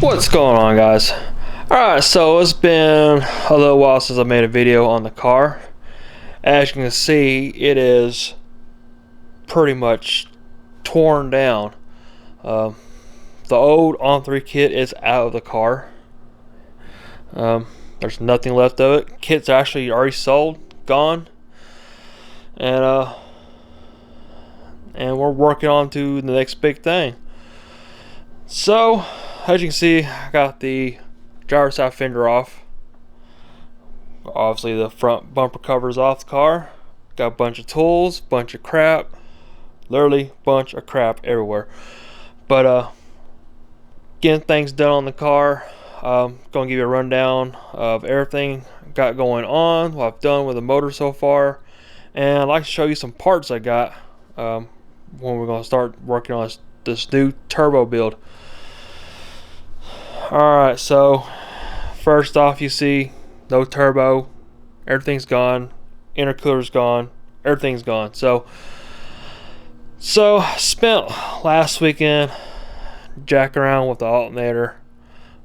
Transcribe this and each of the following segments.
What's going on, guys? Alright, so it's been a little while since I made a video on the car. As you can see, it is pretty much torn down. The old on-3 kit is out of the car. There's nothing left of it. Kit's actually already sold, gone, and we're working on to the next big thing. So, as you can see, I got the driver's side fender off. Obviously, the front bumper covers off the car. Got a bunch of tools, bunch of crap, literally bunch of crap everywhere. But getting things done on the car. Gonna give you a rundown of everything got going on, what I've done with the motor so far, and I'd like to show you some parts I got when we're gonna start working on this new turbo build. Alright, so first off, you see no turbo, everything's gone, intercooler's gone, everything's gone. So spent last weekend jacking around with the alternator.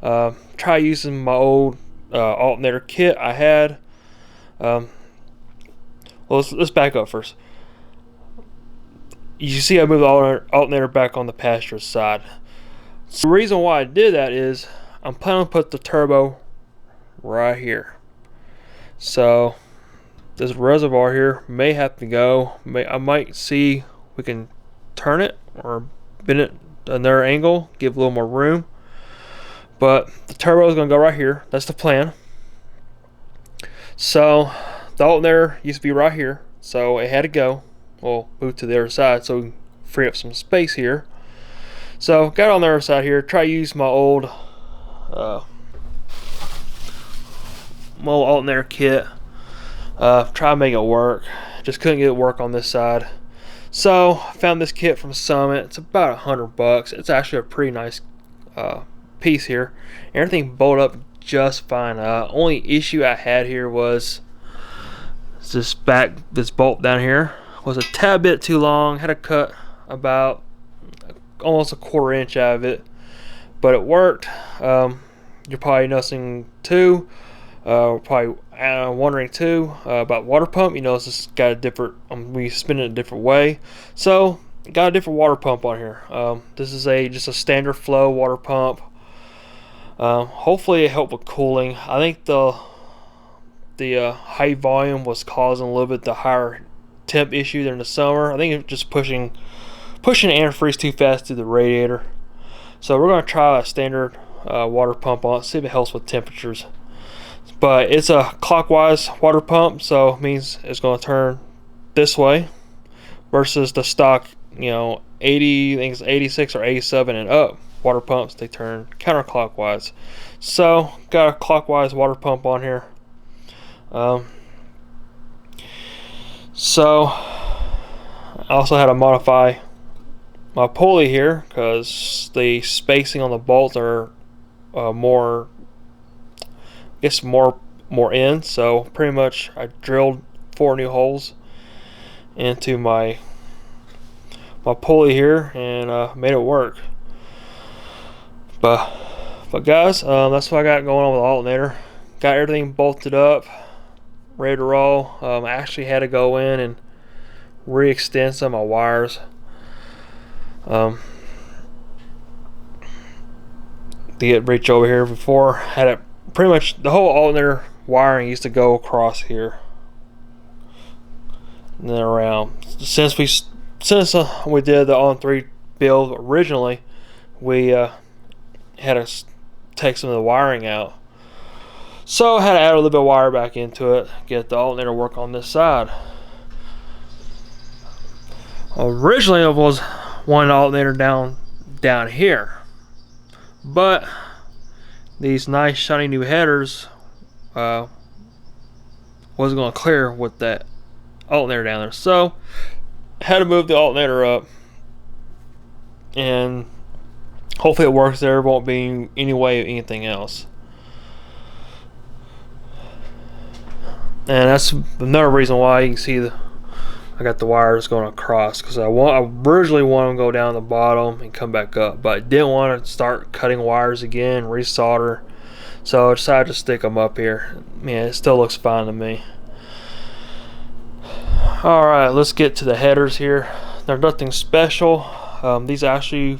Try using my old alternator kit I had. Well, let's back up first. You see I moved the alternator back on the passenger side. So the reason why I did that is I'm planning to put the turbo right here. So this reservoir here may have to go. I might see we can turn it or bend it another angle, give a little more room. But the turbo is going to go right here. That's the plan. So the alternator used to be right here, so it had to go. We'll move to the other side so we can free up some space here. So got on the other side here. Try to use my old alternator kit. Try to make it work. Just couldn't get it work on this side. So found this kit from Summit. It's about $100. It's actually a pretty nice piece here. Everything bolted up just fine. Only issue I had here was this bolt down here was a tad bit too long. Had to cut about almost a 1/4 inch out of it, but it worked. You're probably noticing too, probably wondering too about water pump. You know, it's just got a different, we spin it a different way, so got a different water pump on here. This is just a standard flow water pump. Hopefully it helped with cooling. I think the high volume was causing a little bit the higher temp issue during the summer. I think it's just pushing antifreeze too fast through the radiator. So we're going to try a standard water pump on it, see if it helps with temperatures. But it's a clockwise water pump, so it means it's going to turn this way versus the stock, 80, I think it's 86 or 87 and up water pumps, they turn counterclockwise. So got a clockwise water pump on here. So I also had to modify my pulley here because the spacing on the bolts are more in. So pretty much I drilled 4 new holes into my pulley here and made it work. But guys, that's what I got going on with the alternator. Got everything bolted up, ready to roll. I actually had to go in and re-extend some of my wires. To get reach over here before, had it pretty much the whole alternator wiring used to go across here and then around. Since we did the on-3 build originally, we had to take some of the wiring out. So I had to add a little bit of wire back into it, get the alternator work on this side. Originally I was wanting alternator down here, but these nice shiny new headers wasn't going to clear with that alternator down there. So I had to move the alternator up, and hopefully it works there. It won't be any way of anything else. And that's another reason why you can see I got the wires going across because I originally want them to go down the bottom and come back up, but I didn't want to start cutting wires again, resolder, so I decided to stick them up here. Man, it still looks fine to me. Alright, let's get to the headers here. They're nothing special. These are actually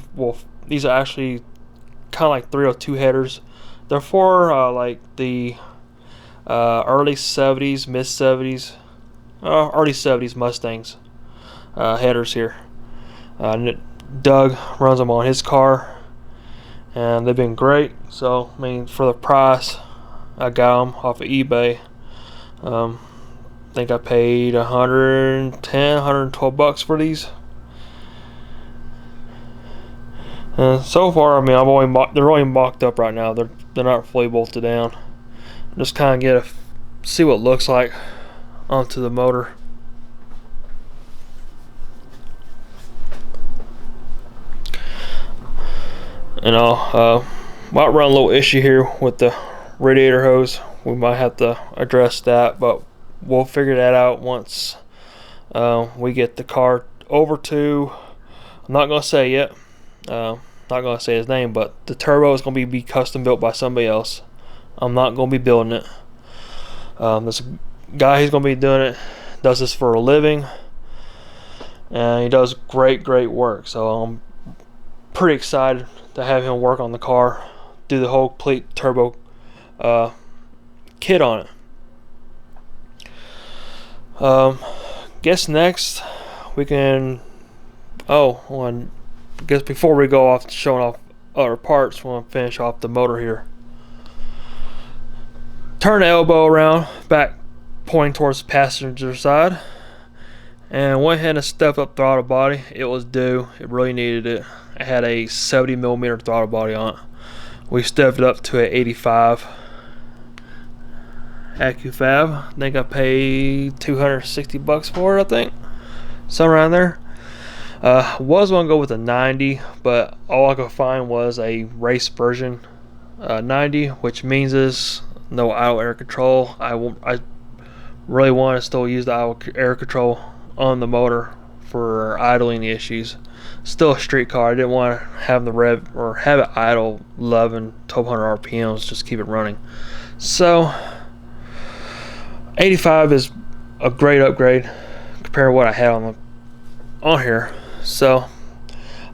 kind of like 302 headers. They're for like the early 70s, mid 70s, early 70s Mustangs headers here. Doug runs them on his car, and they've been great. So I mean, for the price, I got them off of eBay. I think I paid 110, 112 bucks for these. And so far, I mean, they're only mocked up right now. They're not fully bolted down. Just kind of see what it looks like onto the motor. And might run a little issue here with the radiator hose. We might have to address that, but we'll figure that out once we get the car over to, I'm not going to say yet, not going to say his name, but the turbo is going to be custom built by somebody else. I'm not going to be building it. This guy who's going to be doing it does this for a living, and he does great work. So I'm pretty excited to have him work on the car, do the whole complete turbo kit on it. Guess next we can, I guess before we go off showing off other parts, we want to finish off the motor here. Turn the elbow around, back pointing towards the passenger side, and went ahead and stepped up throttle body. It was due. It really needed it. It had a 70mm throttle body on it. We stepped it up to an 85 AccuFab. I think I paid 260 bucks for it, I think. Somewhere around there. Was going to go with a 90, but all I could find was a race version 90, which means is no idle air control. I really want to still use the idle air control on the motor for idling issues. Still a street car. I didn't want to have the rev or have it idle 1200 RPMs, just keep it running. So 85 is a great upgrade compared to what I had on here. So I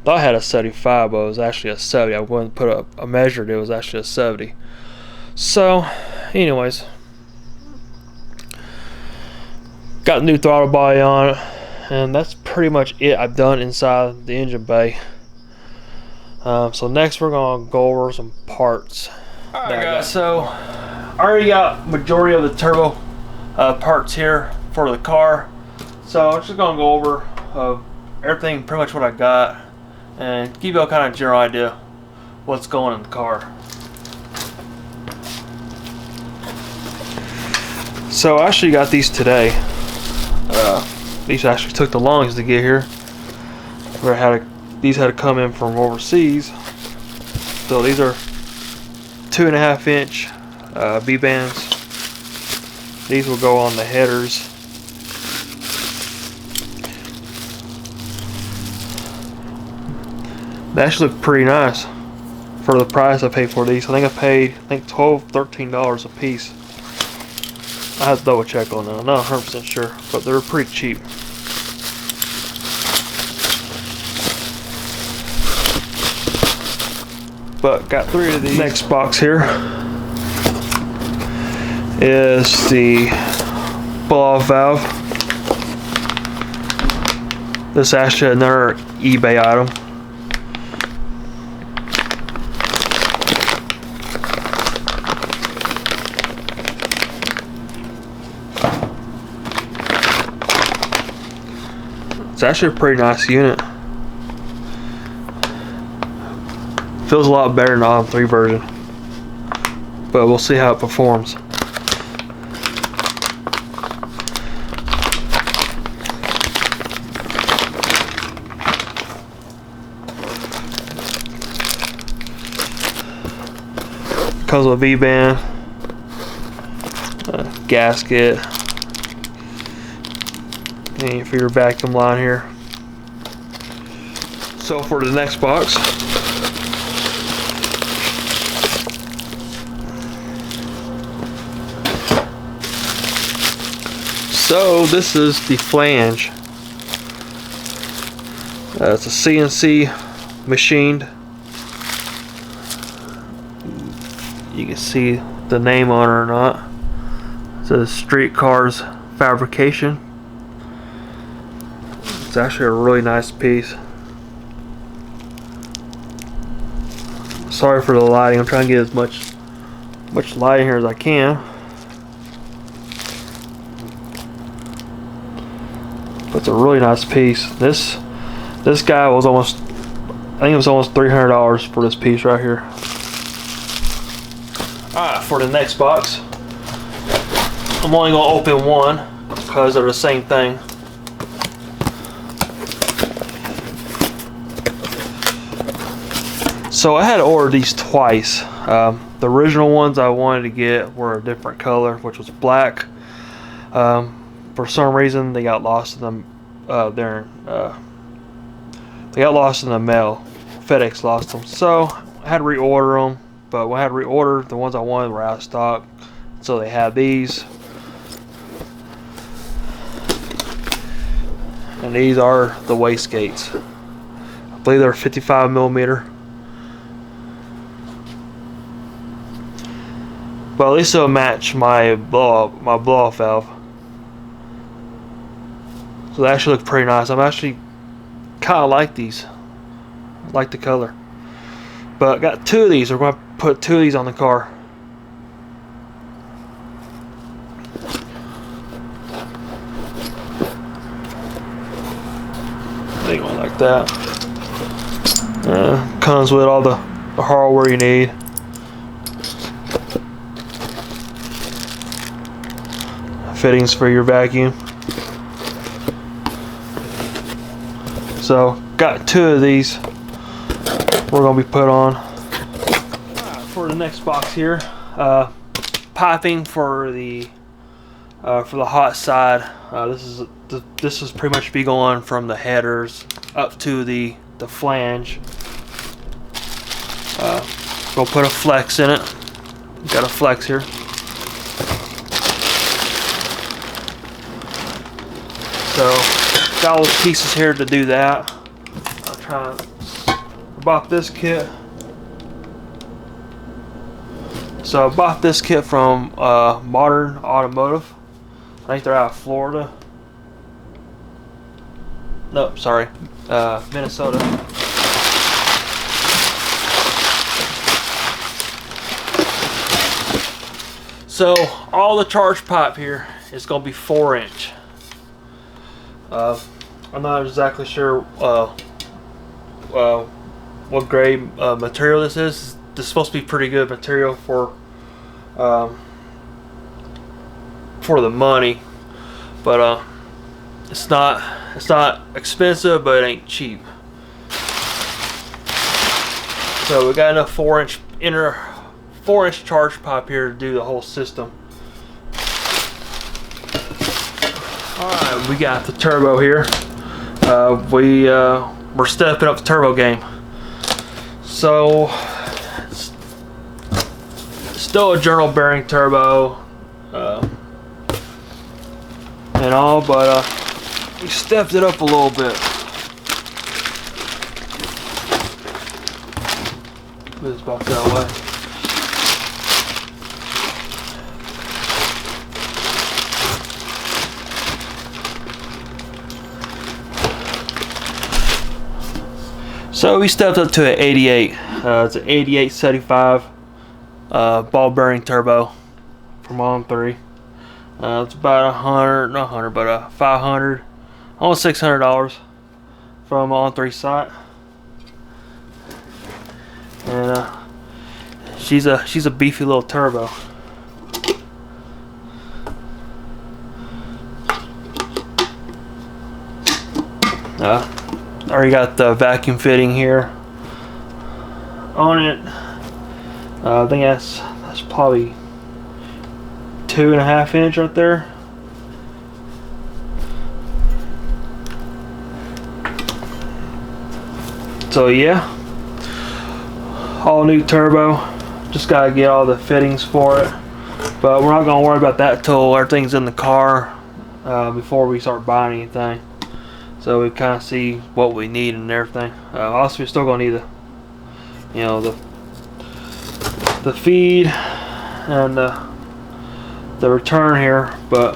thought I had a 75, but it was actually a 70. I went and put a measured, it was actually a 70. So anyways, got a new throttle body on it, and that's pretty much it I've done inside the engine bay. So next we're going to go over some parts. Alright guys, so I already got majority of the turbo parts here for the car. So I'm just going to go over everything, pretty much what I got, and give you a kind of general idea what's going in the car. So I actually got these today. These actually took the longest to get here. These had to come in from overseas. So these are 2.5 inch B-bands. These will go on the headers. They actually look pretty nice for the price I paid for these. I paid $12, $13 a piece. I have to double check on that. I'm not 100% sure, but they're pretty cheap. But got 3 of these. Next box here is the blow-off valve. This is actually another eBay item. It's actually a pretty nice unit. Feels a lot better than the Autumn 3 version, but we'll see how it performs. Comes with a V-band, gasket, and for your vacuum line here. So for the next box, so this is the flange. It's a CNC machined. You can see the name on it or not. It says Street Cars Fabrication. It's actually a really nice piece. Sorry for the lighting. I'm trying to get as much light in here as I can. But it's a really nice piece. This guy was almost, I think it was almost $300 for this piece right here. Alright, for the next box, I'm only going to open one because they're the same thing. So I had to order these twice. The original ones I wanted to get were a different color, which was black. For some reason, they got lost in the they got lost in the mail. FedEx lost them, so I had to reorder them. But when I had to reorder, the ones I wanted were out of stock, so they had these. And these are the wastegates. I believe they're 55 millimeter. But at least it'll match my blow-off valve. So they actually look pretty nice. I'm actually kind of like these. I like the color. But I got two of these. We're going to put two of these on the car. They go like that. Comes with all the hardware you need. Fittings for your vacuum. So got two of these we're gonna be put on. For the next box here, piping for the hot side. This is pretty much be going from the headers up to the flange. Gonna put a flex in it. Got a flex here. So got all the pieces here to do that. I bought this kit. So I bought this kit from Modern Automotive. I think they're out of Florida. Nope, sorry, Minnesota. So all the charge pipe here is going to be 4-inch. I'm not exactly sure what grade material this is. This is supposed to be pretty good material for the money, but it's not expensive, but it ain't cheap. So we got enough 4-inch charge pipe here to do the whole system. Alright, we got the turbo here. We're stepping up the turbo game. So it's still a journal bearing turbo and all, but we stepped it up a little bit. Move this box out of the way. So we stepped up to an 88. It's an 8875 ball bearing turbo from On3. It's about $500, almost $600 from On3 site. And she's a beefy little turbo. Already got the vacuum fitting here on it. I think that's probably 2.5 inch right there. So yeah, all new turbo. Just gotta get all the fittings for it, but we're not gonna worry about that till everything's in the car before we start buying anything. So we kind of see what we need and everything. Also, we're still gonna need the feed and the return here, but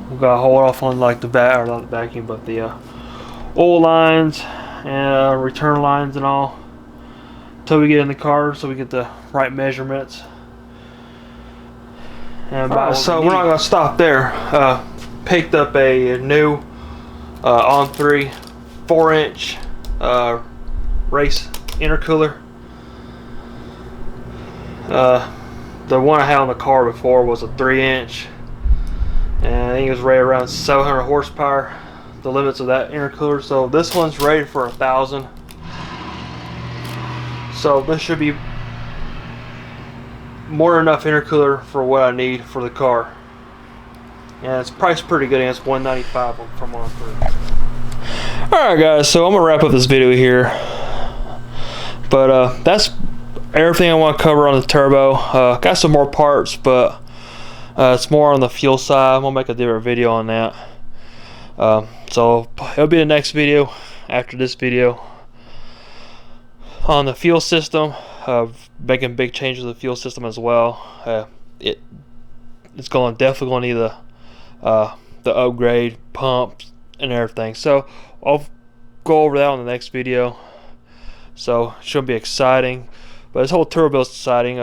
we gotta hold off on like the not the vacuum, but the oil lines and return lines and all until we get in the car, so we get the right measurements. And so we're not gonna stop there. Picked up a new on 3 4-inch race intercooler. The one I had on the car before was a 3-inch, and I think it was rated around 700 horsepower, the limits of that intercooler. So this one's rated for 1,000. So this should be more than enough intercooler for what I need for the car. And it's priced pretty good, and it's $195 from on through. Alright guys, so I'm gonna wrap up this video here. But that's everything I want to cover on the turbo. Got some more parts, but it's more on the fuel side. I'm gonna make a different video on that. So it'll be the next video after this video on the fuel system. Making big changes to the fuel system as well. It's definitely gonna need the upgrade pumps and everything. So I'll go over that on the next video. So it should be exciting. But this whole turbo build is exciting.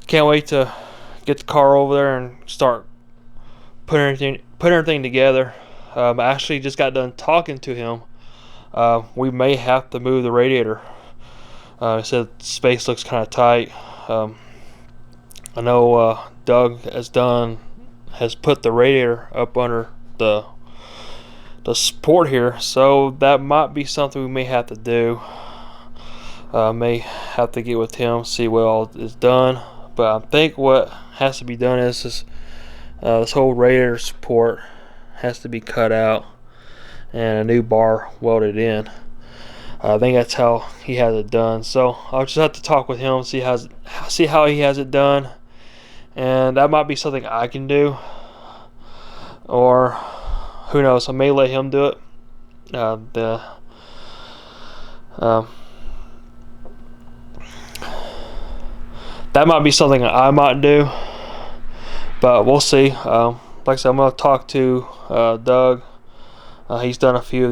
Can't wait to get the car over there and start putting everything together. I actually just got done talking to him. We may have to move the radiator. He said space looks kind of tight. I know Doug has put the radiator up under the support here, so that might be something we may have to do. May have to get with him, see what all is done. But I think what has to be done is this whole radiator support has to be cut out and a new bar welded in. I think that's how he has it done. So I'll just have to talk with him, see how he has it done, and that might be something I can do, or who knows, I may let him do it. That might be something I might do, but we'll see. Like I said, I'm gonna talk to Doug. He's done a few of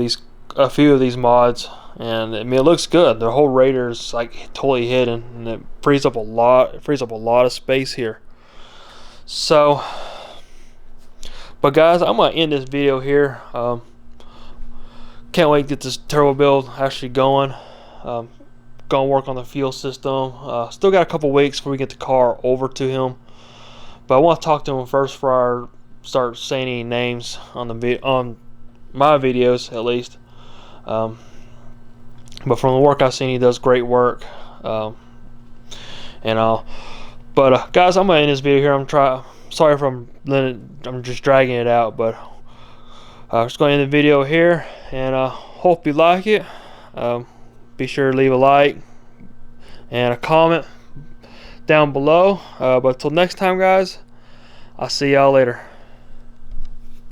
these mods, and I mean, it looks good. The whole radiator is like totally hidden, and it frees up a lot. It frees up a lot of space here. So, but guys, I'm gonna end this video here. Can't wait to get this turbo build actually going. Gonna work on the fuel system. Still got a couple weeks before we get the car over to him, but I want to talk to him first before I start saying any names on my videos, at least. But from the work I've seen, he does great work. And all. But guys, I'm gonna end this video here. Sorry if I'm just dragging it out, but I'm just gonna end the video here, and hope you like it. Be sure to leave a like and a comment down below. But till next time, guys, I'll see y'all later.